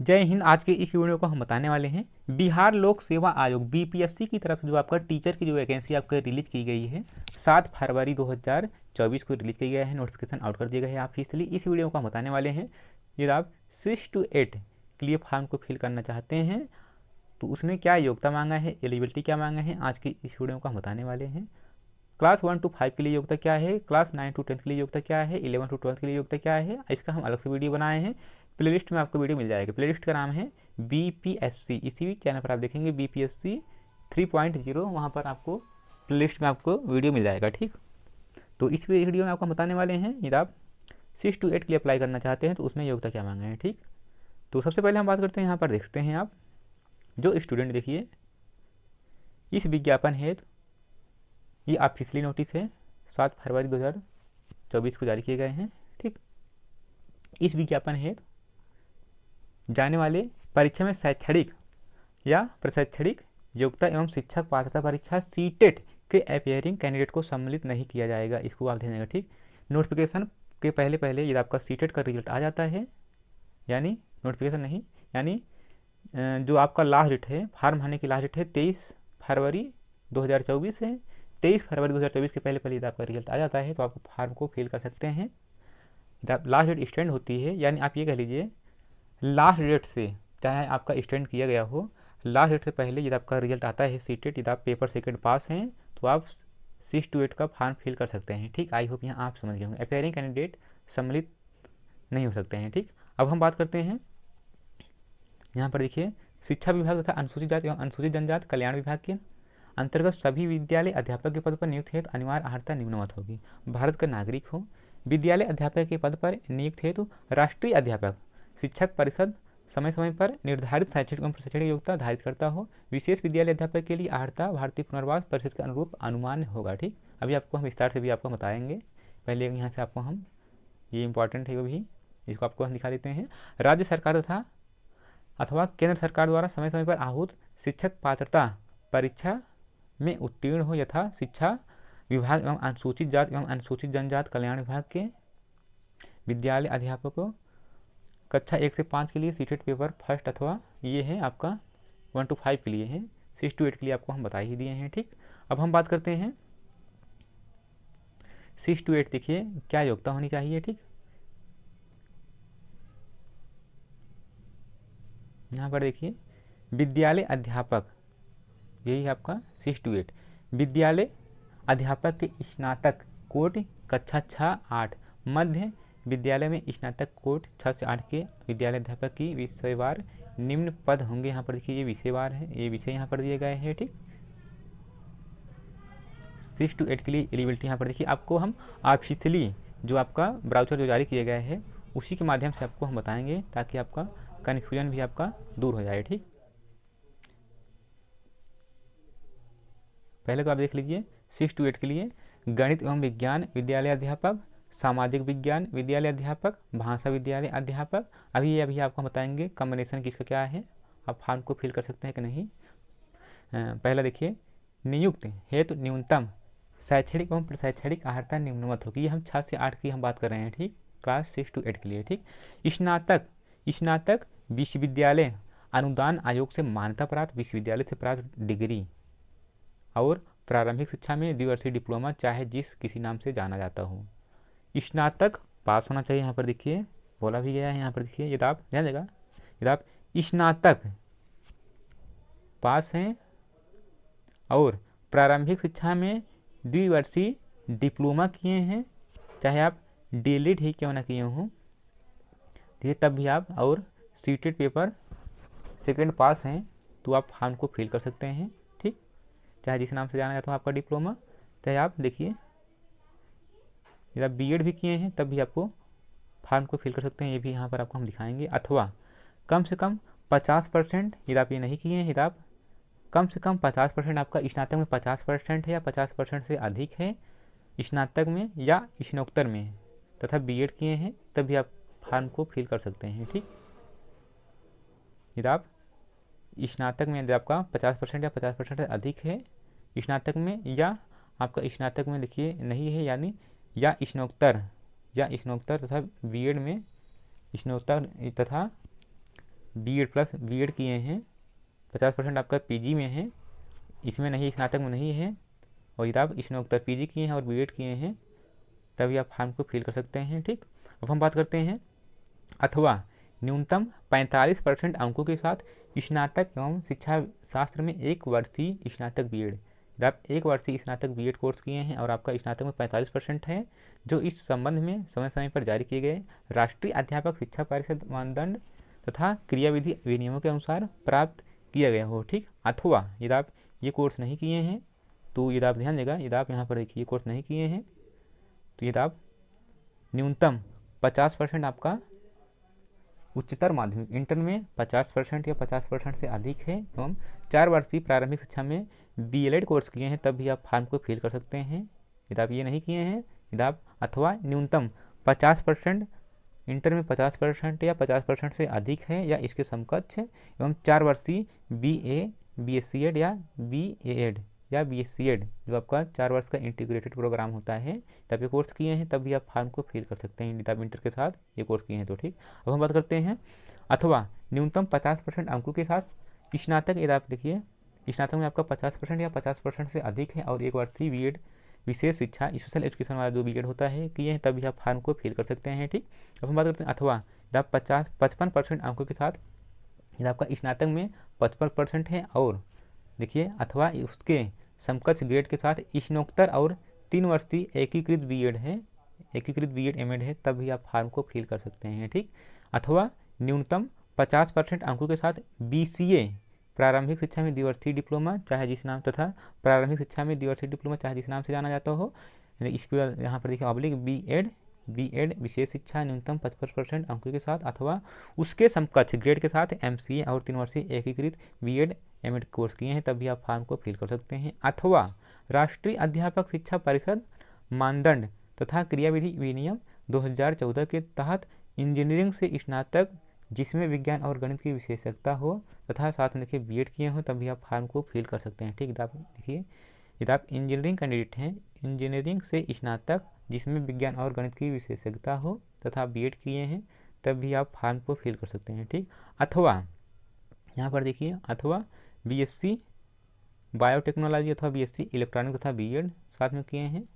जय हिंद। आज के इस वीडियो को हम बताने वाले हैं बिहार लोक सेवा आयोग बीपीएससी की तरफ जो आपका टीचर की जो वैकेंसी आपका रिलीज की गई है 7 फरवरी 2024 को रिलीज किया गया है। नोटिफिकेशन आउट कर दिया गया है आप इसलिए इस वीडियो को हम बताने वाले हैं। यदि आप 6 to 8 के लिए फॉर्म को फिल करना चाहते हैं तो उसमें क्या योग्यता मांगा है, एलिजिबिलिटी क्या मांगा है, आज की इस वीडियो को हम बताने वाले हैं। क्लास 1 to 5 के लिए योग्यता क्या है, क्लास 9 to 10 के लिए योग्यता क्या है, 11 to 12 के लिए योग्यता क्या है, इसका हम अलग से वीडियो बनाए हैं। प्लेलिस्ट में आपको वीडियो मिल जाएगा। प्लेलिस्ट का नाम है बीपीएससी, इसी चैनल पर आप देखेंगे बीपीएससी 3.0, वहाँ पर आपको प्लेलिस्ट में आपको वीडियो मिल जाएगा। ठीक, तो इस वीडियो में आपको बताने वाले हैं यदि आप 6 to 8 के लिए अप्लाई करना चाहते हैं तो उसमें योग्यता क्या मांगा है। ठीक, तो सबसे पहले हम बात करते हैं, यहाँ पर देखते हैं आप जो स्टूडेंट देखिए इस विज्ञापन हेतु ये ऑफिशियली नोटिस है 7 फरवरी 2024 को जारी किए गए हैं। ठीक, इस विज्ञापन हेतु जाने वाले परीक्षा में शैक्षणिक या प्रशैक्षणिक योग्यता एवं शिक्षक पात्रता परीक्षा सीटेट के अपियरिंग कैंडिडेट को सम्मिलित नहीं किया जाएगा, इसको आप ध्यान रखिएगा। ठीक, नोटिफिकेशन के पहले यदि आपका सीटेट का रिजल्ट आ जाता है, यानी नोटिफिकेशन नहीं, यानी जो आपका लास्ट डेट है फॉर्म भरने की लास्ट डेट है 23 फरवरी 2024 है। 23 फरवरी 2024 के पहले यदि आपका रिजल्ट आ जाता है तो आप फॉर्म को फिल कर सकते हैं। लास्ट डेट एक्सटेंड होती है, यानी आप ये कह लीजिए लास्ट डेट से चाहे आपका एक्सटेंड किया गया हो, लास्ट डेट से पहले यदि आपका रिजल्ट आता है सीटेट, यदि आप पेपर सेकंड पास हैं तो आप 6 to 8 का फॉर्म फिल कर सकते हैं। ठीक, आई होप यहाँ आप समझ गए होंगे। अपेयरिंग कैंडिडेट सम्मिलित नहीं हो सकते हैं। ठीक, अब हम बात करते हैं यहाँ पर देखिए शिक्षा विभाग तथा अनुसूचित जाति एवं अनुसूचित जनजाति कल्याण विभाग के अंतर्गत सभी विद्यालय अध्यापक के पद पर नियुक्त हेतु अनिवार्य अर्हता निम्नवत होगी। भारत का नागरिक हो, विद्यालय अध्यापक के पद पर नियुक्त हेतु राष्ट्रीय अध्यापक शिक्षक परिषद समय समय पर निर्धारित शैक्षणिक एवं प्रशिक्षण योग्यता धारित करता हो। विशेष विद्यालय अध्यापक के लिए अर्हता भारतीय पुनर्वास परिषद के अनुरूप अनुमान होगा। ठीक, अभी आपको हम विस्तार से भी आपको बताएंगे। पहले यहाँ से आपको हम ये इंपॉर्टेंट है वो भी, इसको आपको हम दिखा देते हैं। राज्य सरकार तथा अथवा केंद्र सरकार द्वारा समय समय पर आहूत शिक्षक पात्रता परीक्षा में उत्तीर्ण हो यथा शिक्षा विभाग एवं अनुसूचित जाति एवं अनुसूचित जनजाति कल्याण विभाग के विद्यालय अध्यापकों कक्षा 1 से 5 के लिए सीटेट पेपर फर्स्ट अथवा ये है आपका 1 to 5 के लिए है, 6 to 8 के लिए आपको हम बता ही दिए हैं। ठीक, अब हम बात करते हैं 6 to 8 देखिए क्या योग्यता होनी चाहिए। ठीक, यहाँ पर देखिए विद्यालय अध्यापक, यही आपका 6 to 8 विद्यालय अध्यापक के स्नातक कोटि कक्षा 6-8 मध्य विद्यालय में स्नातक कोटि 6 से 8 के विद्यालय अध्यापक की विषयवार निम्न पद होंगे। यहाँ पर देखिए ये विषयवार है, ये विषय यहाँ पर दिए गए हैं। ठीक, 6 to 8 के लिए एलिजिबिलिटी यहाँ पर देखिए आपको हम ऑफिशियली जो आपका ब्राउचर जो जारी किए गए हैं उसी के माध्यम से आपको हम बताएंगे ताकि आपका कन्फ्यूजन भी आपका दूर हो जाए। ठीक, पहले तो आप देख लीजिए 6 to 8 के लिए गणित एवं विज्ञान विद्यालय अध्यापक, सामाजिक विज्ञान विद्यालय अध्यापक, भाषा विद्यालय अध्यापक। अभी आपको बताएंगे कॉम्बिनेशन किसका क्या है, आप फॉर्म को फिल कर सकते हैं कि नहीं। पहला देखिए नियुक्त हेतु न्यूनतम शैक्षणिक एवं प्रशैक्षणिक अर्हता निम्नवत होगी। ये हम 6 से 8 की हम बात कर रहे हैं। ठीक, क्लास 6 to 8 के लिए। ठीक, स्नातक विश्वविद्यालय अनुदान आयोग से मान्यता प्राप्त विश्वविद्यालय से प्राप्त डिग्री और प्रारंभिक शिक्षा में द्विवर्षीय डिप्लोमा चाहे जिस किसी नाम से जाना जाता हो, स्नातक पास होना चाहिए। यहाँ पर देखिए बोला भी गया है, यहाँ पर देखिए यदि आप ध्यान देगा यदि आप स्नातक पास हैं और प्रारंभिक शिक्षा में द्विवर्षीय डिप्लोमा किए हैं, चाहे आप डीलिट ही क्यों ना किए हों, ठीक, तब भी आप और सीटेट पेपर सेकंड पास हैं तो आप फॉर्म को फिल कर सकते हैं। ठीक, चाहे जिस नाम से जाना जाता हो आपका डिप्लोमा, चाहे आप देखिए यदि आप बीएड भी किए हैं तब भी आपको फॉर्म को फिल कर सकते हैं, ये भी यहाँ पर आपको हम दिखाएंगे। अथवा कम से कम 50% यदि आप ये नहीं किए हैं, यदि आप कम से कम 50% आपका स्नातक में 50% है या 50% से अधिक है स्नातक में या स्नातकोत्तर में तथा बीएड किए हैं तब भी आप फॉर्म को फिल कर सकते हैं। ठीक, यदि आप स्नातक में यदि आपका 50% या 50% से अधिक है स्नातक में, या आपका स्नातक में देखिए नहीं है, यानी या स्नातकोत्तर तथा बीएड में स्नातकोत्तर तथा बीएड प्लस बीएड किए हैं, 50% आपका पीजी में है, इसमें नहीं, स्नातक में नहीं है, और यदि आप स्नातकोत्तर पीजी किए हैं और बीएड किए हैं तभी आप फॉर्म को फिल कर सकते हैं। ठीक, अब हम बात करते हैं अथवा न्यूनतम 45% अंकों के साथ स्नातक एवं शिक्षा शास्त्र में 1 वर्षीय स्नातक बीएड। यदि आप 1 वर्षीय स्नातक बीएड कोर्स किए हैं और आपका स्नातक में 45% है, जो इस संबंध में समय समय पर जारी किए गए राष्ट्रीय अध्यापक शिक्षा परिषद मानदंड तथा क्रियाविधि विनियमों के अनुसार प्राप्त किया गया हो। ठीक, अथवा यदि आप ये कोर्स नहीं किए हैं तो यदि आप ध्यान देगा, यदि आप यहाँ पर देखिए ये कोर्स नहीं किए हैं तो यदि आप न्यूनतम 50% आपका उच्चतर माध्यमिक इंटर में 50% या 50% से अधिक है एवं 4 वर्षीय प्रारंभिक शिक्षा में बीएलएड कोर्स किए हैं तब भी आप फॉर्म को फिल कर सकते हैं। यदि आप ये नहीं किए हैं, यदि आप अथवा न्यूनतम 50% इंटर में 50% या 50% से अधिक है या इसके समकक्ष एवं 4 वर्षीय बीएससी या बीएड या बीएससीएड जो आपका 4 वर्ष का इंटीग्रेटेड प्रोग्राम होता है तब ये कोर्स किए हैं तब भी आप फॉर्म को फिल कर सकते हैं, यदि आप इंटर के साथ ये कोर्स किए हैं तो। ठीक, अब हम बात करते हैं अथवा न्यूनतम 50% अंकों के साथ स्नातक। यदि आप देखिए स्नातक में आपका 50% या 50% से अधिक है और 1 वर्षीय बीएड विशेष शिक्षा स्पेशल एजुकेशन वाला जो बीएड होता है किए हैं तभी आप फॉर्म को फिल कर सकते हैं। ठीक, अब हम बात करते हैं अथवा यदि आप 55% अंकों के साथ यदि आपका स्नातक में 55% है और देखिए अथवा उसके समकक्ष ग्रेड के साथ स्नातकोत्तर और 3 वर्षीय एकीकृत बीएड है, एकीकृत बीएड एमएड है तब भी आप फॉर्म को फिल कर सकते हैं। ठीक, अथवा न्यूनतम 50% अंकों के साथ बीसीए प्रारंभिक शिक्षा में द्विवर्षीय डिप्लोमा चाहे जिस नाम तथा प्रारंभिक शिक्षा में द्विवर्षीय डिप्लोमा चाहे जिस नाम से जाना जाता हो, इसके बाद यहाँ पर देखिए ऑब्लिक बीएड विशेष शिक्षा न्यूनतम 55% अंकों के साथ अथवा उसके समकक्ष ग्रेड के साथ एमसीए और 3 वर्षीय एकीकृत बीएड एमएड कोर्स किए हैं तब भी आप फॉर्म को फिल कर सकते हैं। अथवा राष्ट्रीय अध्यापक शिक्षा परिषद मानदंड तथा क्रियाविधि विनियम 2014 के तहत इंजीनियरिंग से स्नातक जिसमें विज्ञान और गणित की विशेषज्ञता हो तथा साथ में देखिए बीएड किए हो तभी आप फॉर्म को फिल कर सकते हैं। ठीक, आप देखिए यदि आप इंजीनियरिंग कैंडिडेट हैं, इंजीनियरिंग से स्नातक जिसमें विज्ञान और गणित की विशेषज्ञता हो तथा बीएड किए हैं तब भी आप फॉर्म को फिल कर सकते हैं। ठीक, अथवा यहाँ पर देखिए अथवा बीएससी बायोटेक्नोलॉजी अथवा बीएससी इलेक्ट्रॉनिक तथा बीएड साथ में किए हैं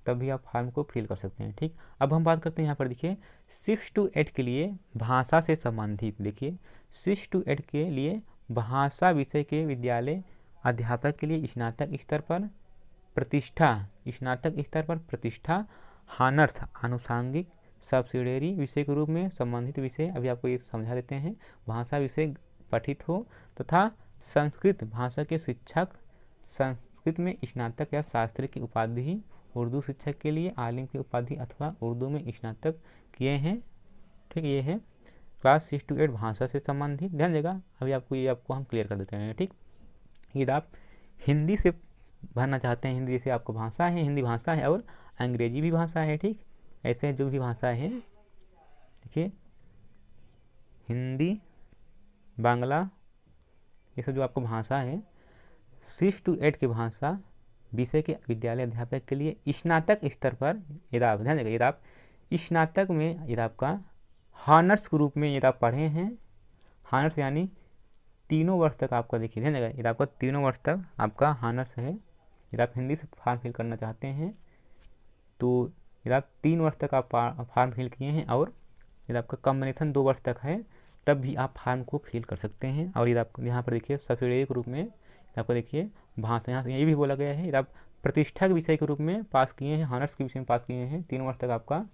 तब भी आप फॉर्म को फिल कर सकते हैं। ठीक, अब हम बात करते हैं यहाँ पर देखिए 6 to 8 के लिए भाषा से संबंधित, देखिए 6 to 8 के लिए भाषा विषय के विद्यालय अध्यापक के लिए स्नातक स्तर पर प्रतिष्ठा, स्नातक स्तर पर प्रतिष्ठा हानर्स आनुषांगिक सब्सिडियरी विषय के रूप में संबंधित विषय, अभी आपको ये समझा देते हैं, भाषा विषय पठित हो तथा संस्कृत भाषा के शिक्षक संस्कृत में स्नातक या शास्त्री की उपाधि, उर्दू शिक्षक के लिए आलिम की उपाधि अथवा उर्दू में स्नातक किए हैं। ठीक, ये है क्लास 6 to 8 भाषा से संबंधित, ध्यान देगा। अभी आपको हम क्लियर कर देते हैं। ठीक, यदि आप हिंदी से भरना चाहते हैं, हिंदी जैसे आपको भाषा है, हिंदी भाषा है और अंग्रेजी भी भाषा है। ठीक, ऐसे जो भी भाषा है देखिए हिंदी बांग्ला ये सब जो आपको भाषा है 6 to 8 की भाषा विषय के विद्यालय अध्यापक के लिए स्नातक स्तर पर यदि आप ध्यान देगा, यदि आप स्नातक में यदि आपका हॉनर्स के रूप में यदि आप पढ़े हैं, हॉनर्स यानी 3 वर्ष तक आपका देखिए ध्यान देगा, यदि आपका 3 वर्ष तक आपका हॉनर्स है, यदि आप हिंदी से फॉर्म फिल करना चाहते हैं तो यदि आप 3 वर्ष तक आप फॉर्म फिल किए हैं और यदि आपका कॉम्बिनेशन 2 वर्ष तक है तब भी आप फॉर्म को फिल कर सकते हैं। और यदि आप यहाँ पर देखिए सब्सिडियरी के रूप में आपको देखिए भाषा यहाँ ये भी बोला गया है, यदि आप प्रतिष्ठा के विषय के रूप में पास किए हैं, हॉनर्स के विषय में पास किए हैं, 3 वर्ष तक आपका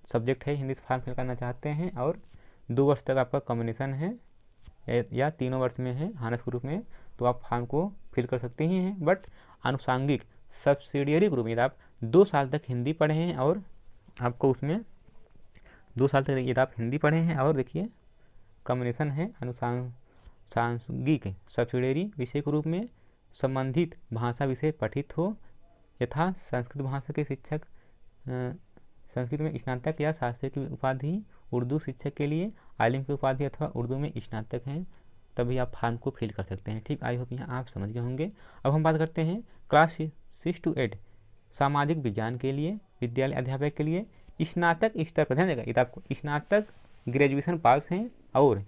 सब्जेक्ट है, हिंदी से फॉर्म फिल करना चाहते हैं और 2 वर्ष तक आपका कॉम्बिनेशन है या 3 वर्ष में है हॉनर्स के रूप में, तो आप फॉर्म को फिल कर सकते ही हैं। बट आनुषांगिक सब्सिडियरी ग्रुप में यदि आप 2 साल तक हिंदी पढ़े हैं और आपको उसमें 2 साल तक यदि आप हिंदी पढ़े हैं और देखिए कॉम्बिनेशन है आनुषांगिक सब्सिडियरी विषय के रूप में संबंधित भाषा विषय पठित हो यथा संस्कृत भाषा के शिक्षक संस्कृत में स्नातक या शास्त्री की उपाधि, उर्दू शिक्षक के लिए आलिम की उपाधि अथवा उर्दू में स्नातक हैं तभी आप फॉर्म को फिल कर सकते हैं। ठीक, आई होप यहाँ आप समझ गए होंगे। अब हम बात करते हैं क्लास 6 to 8 सामाजिक विज्ञान के लिए विद्यालय अध्यापक के लिए स्नातक स्तर पर ध्यान देगा, यदि आपको स्नातक ग्रेजुएशन पास हैं और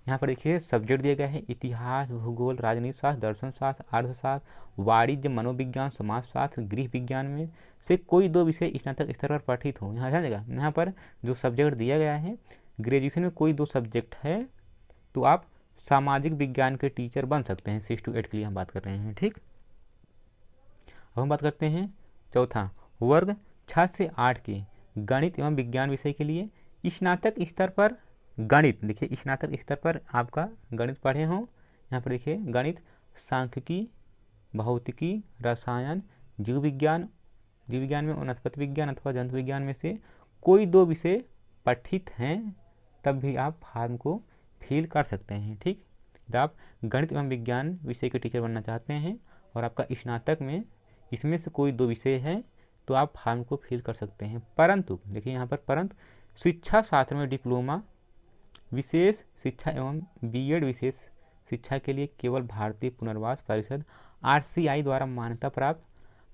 यहाँ पर देखिए सब्जेक्ट दिया गया है इतिहास, भूगोल, राजनीति शास्त्र, दर्शन शास्त्र, अर्थशास्त्र, वाणिज्य, मनोविज्ञान, समाजशास्त्र, गृह विज्ञान में से कोई 2 विषय स्नातक स्तर पर पठित हो। यहाँ जानेगा, यहाँ पर जो सब्जेक्ट दिया गया है ग्रेजुएशन में कोई 2 सब्जेक्ट है तो आप सामाजिक विज्ञान के टीचर बन सकते हैं। 6 to 8 के लिए हम बात कर रहे हैं। ठीक, अब हम बात करते हैं चौथा, वर्ग 6 से 8 के गणित एवं विज्ञान विषय के लिए स्नातक स्तर पर गणित। देखिए स्नातक स्तर पर आपका गणित पढ़े हों, यहाँ पर देखिए गणित, सांख्यिकी, भौतिकी, रसायन, जीव विज्ञान में वनस्पति विज्ञान अथवा जंतु विज्ञान में से कोई 2 विषय पठित हैं तब भी आप फॉर्म को फिल कर सकते हैं। ठीक, जब आप गणित एवं विज्ञान विषय के टीचर बनना चाहते हैं और आपका स्नातक में इसमें से कोई 2 विषय है तो आप फॉर्म को फिल कर सकते हैं। परंतु देखिए यहाँ पर परंतु शिक्षा शास्त्र में डिप्लोमा, विशेष शिक्षा एवं बीएड विशेष शिक्षा के लिए केवल भारतीय पुनर्वास परिषद RCI द्वारा मान्यता प्राप्त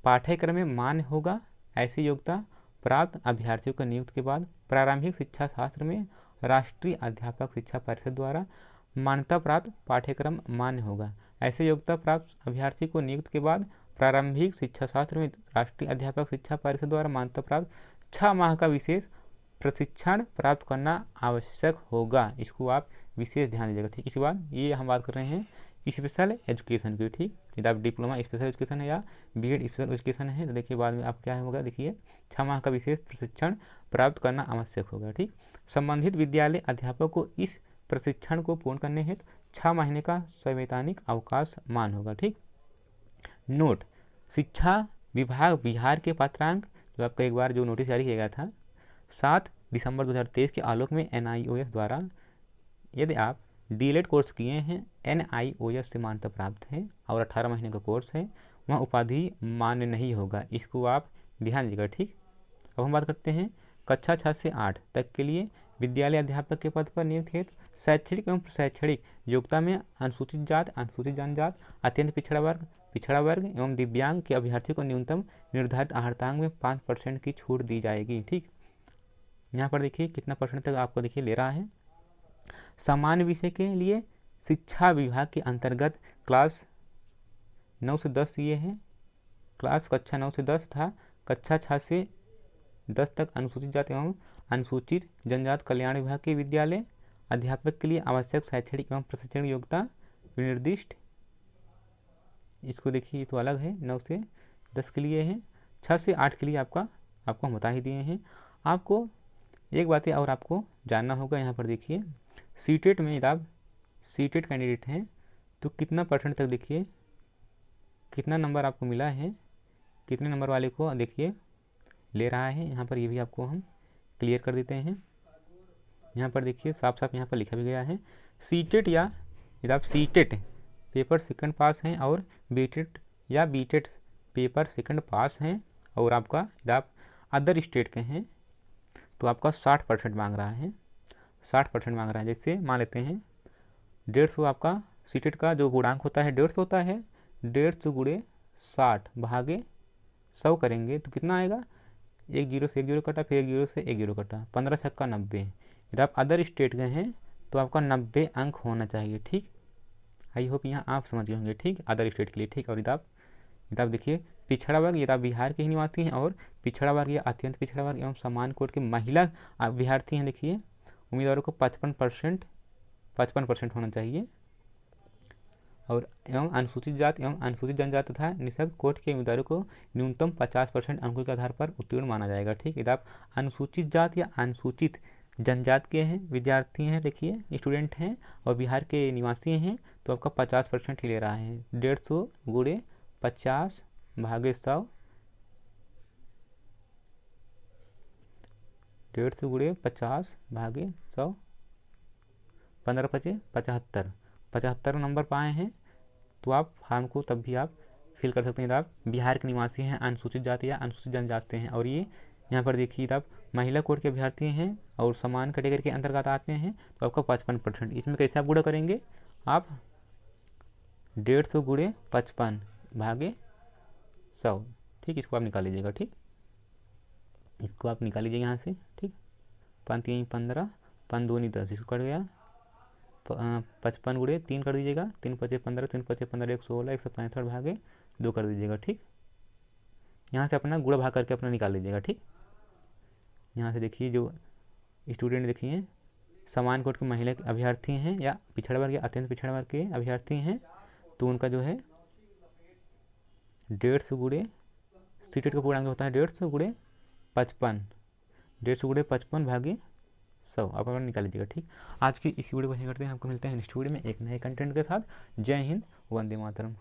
पाठ्यक्रम में मान्य होगा। ऐसी योग्यता प्राप्त अभ्यर्थियों को नियुक्ति के बाद प्रारंभिक शिक्षा शास्त्र में राष्ट्रीय अध्यापक शिक्षा परिषद द्वारा मान्यता प्राप्त पाठ्यक्रम मान्य होगा। ऐसे योग्यता प्राप्त अभ्यर्थी को नियुक्ति के बाद प्रारंभिक शिक्षा शास्त्र में राष्ट्रीय अध्यापक शिक्षा परिषद द्वारा मान्यता प्राप्त 6 माह का विशेष प्रशिक्षण प्राप्त करना आवश्यक होगा। इसको आप विशेष ध्यान दीजिएगा। ठीक, इसके बाद ये हम बात कर रहे हैं स्पेशल एजुकेशन की। ठीक, यदि आप डिप्लोमा स्पेशल एजुकेशन है या बीएड स्पेशल एजुकेशन है तो देखिए बाद में आप क्या होगा, देखिए 6 माह का विशेष प्रशिक्षण प्राप्त करना आवश्यक होगा। ठीक, संबंधित विद्यालय अध्यापक को इस प्रशिक्षण को पूर्ण करने हेतु 6 महीने का संवैधानिक अवकाश मान होगा। ठीक, नोट, शिक्षा विभाग बिहार के पात्रांक जो आपका एक बार जो नोटिस जारी किया गया था 7 दिसंबर 2023 के आलोक में NIOS द्वारा यदि आप डीएलएड कोर्स किए हैं, NIOS से मान्यता प्राप्त है और 18 महीने का कोर्स है, वहाँ उपाधि मान्य नहीं होगा। इसको आप ध्यान दीजिएगा। ठीक, अब हम बात करते हैं कक्षा 6 से 8 तक के लिए विद्यालय अध्यापक के पद पर नियुक्त हेतु शैक्षणिक एवं शैक्षणिक योग्यता में अनुसूचित जात, अनुसूचित जनजात, अत्यंत पिछड़ा वर्ग एवं दिव्यांग के अभ्यर्थियों को न्यूनतम निर्धारित आहर्तांक में 5% की छूट दी जाएगी। ठीक, यहाँ पर देखिए कितना परसेंट तक आपको देखिए ले रहा है। सामान्य विषय के लिए शिक्षा विभाग के अंतर्गत क्लास 9 से 10 ये है, क्लास कक्षा 9 से 10 था, कक्षा 6 से 10 तक अनुसूचित जाति एवं अनुसूचित जनजात कल्याण विभाग के विद्यालय अध्यापक के लिए आवश्यक शैक्षणिक एवं प्रशिक्षण योग्यता विनिर्दिष्ट। इसको देखिए तो अलग है, 9 से 10 के लिए है, 6 से 8 के लिए आपको हम बता ही दिए हैं। आपको एक बात और आपको जानना होगा, यहाँ पर देखिए सीटेट में यदि आप सीटेट कैंडिडेट हैं तो कितना परसेंट तक देखिए कितना नंबर आपको मिला है, कितने नंबर वाले को देखिए ले रहा है। यहाँ पर ये भी आपको हम क्लियर कर देते हैं। यहाँ पर देखिए साफ साफ यहाँ पर लिखा भी गया है सीटेट या यदि आप सीटेट पेपर सेकंड पास हैं और बीटेट या बीटेट पेपर सेकंड पास हैं और आपका यदि आप अदर स्टेट के हैं तो आपका 60% मांग रहा है, 60% मांग रहा है। जैसे मान लेते हैं 150 आपका सीटेट का जो गुणांक होता है 150 होता है, 150 गुणे 60 भागे 100 करेंगे तो कितना आएगा, 1 0 से 1 0 कटा, फिर 1 0 से 1 0 कटा, 15 छक्का 90। यदि आप अदर स्टेट गए हैं तो आपका 90 अंक होना चाहिए। ठीक, आई होप यहाँ आप समझ गए होंगे। ठीक, अदर स्टेट के लिए। ठीक, और यदि आप देखिए पिछड़ा वर्ग यदि आप बिहार के ही निवासी हैं और पिछड़ा वर्ग या अत्यंत पिछड़ा वर्ग एवं समान कोट के महिला अभ्यर्थी हैं, देखिए उम्मीदवारों को 55% होना चाहिए और एवं अनुसूचित जात एवं अनुसूचित जनजाति तथा निःशक्त कोट के उम्मीदवारों को न्यूनतम 50% अंकों के आधार पर उत्तीर्ण माना जाएगा। ठीक, यदि आप अनुसूचित जात या अनुसूचित जनजाति के हैं विद्यार्थी हैं, देखिए स्टूडेंट हैं और बिहार के निवासी हैं तो आपका 50% ही ले रहा है। 150 गुणे 50 भागे 100, 150 गुणे 50 भागे 100, 15 पचे 75 नंबर पाए हैं तो आप फॉर्म को तब भी आप फिल कर सकते हैं। आप बिहार के निवासी हैं, अनुसूचित जाति या अनुसूचित जनजाति हैं और ये यहाँ पर देखिए आप महिला कोड के अभ्यर्थी हैं और समान कैटेगरी के अंतर्गत आते हैं तो आपका 55%। इसमें कैसे आप गुणा करेंगे, आप 150 गुणे 55 भागे 100। ठीक, इसको आप निकाल लीजिएगा। ठीक, इसको आप निकाल लीजिएगा यहाँ से। ठीक, 5 3 15, 5 2 10, इसको कट गया 55 गुणे 3 कर दीजिएगा, 3 पचे 15, 3 पचे 15, 116, 165 भागे 2 कर दीजिएगा। ठीक, यहाँ से अपना गुणा भाग करके अपना निकाल लीजिएगा। ठीक, यहाँ से देखिए जो स्टूडेंट देखिए समान कोटि के महिला अभ्यर्थी हैं या पिछड़ा वर्ग या अत्यंत पिछड़ा वर्ग के अभ्यर्थी हैं, तो उनका जो है 150 गुणे सीटेट का पूर्णांक होता है 150 गुणे 55, 150 गुणे 55 भागे 100 आप अपना निकाल लीजिएगा। ठीक, आज की इस वीडियो को यहीं करते हैं, आपको मिलते हैं नेक्स्ट वीडियो में एक नए कंटेंट के साथ। जय हिंद, वंदे मातरम।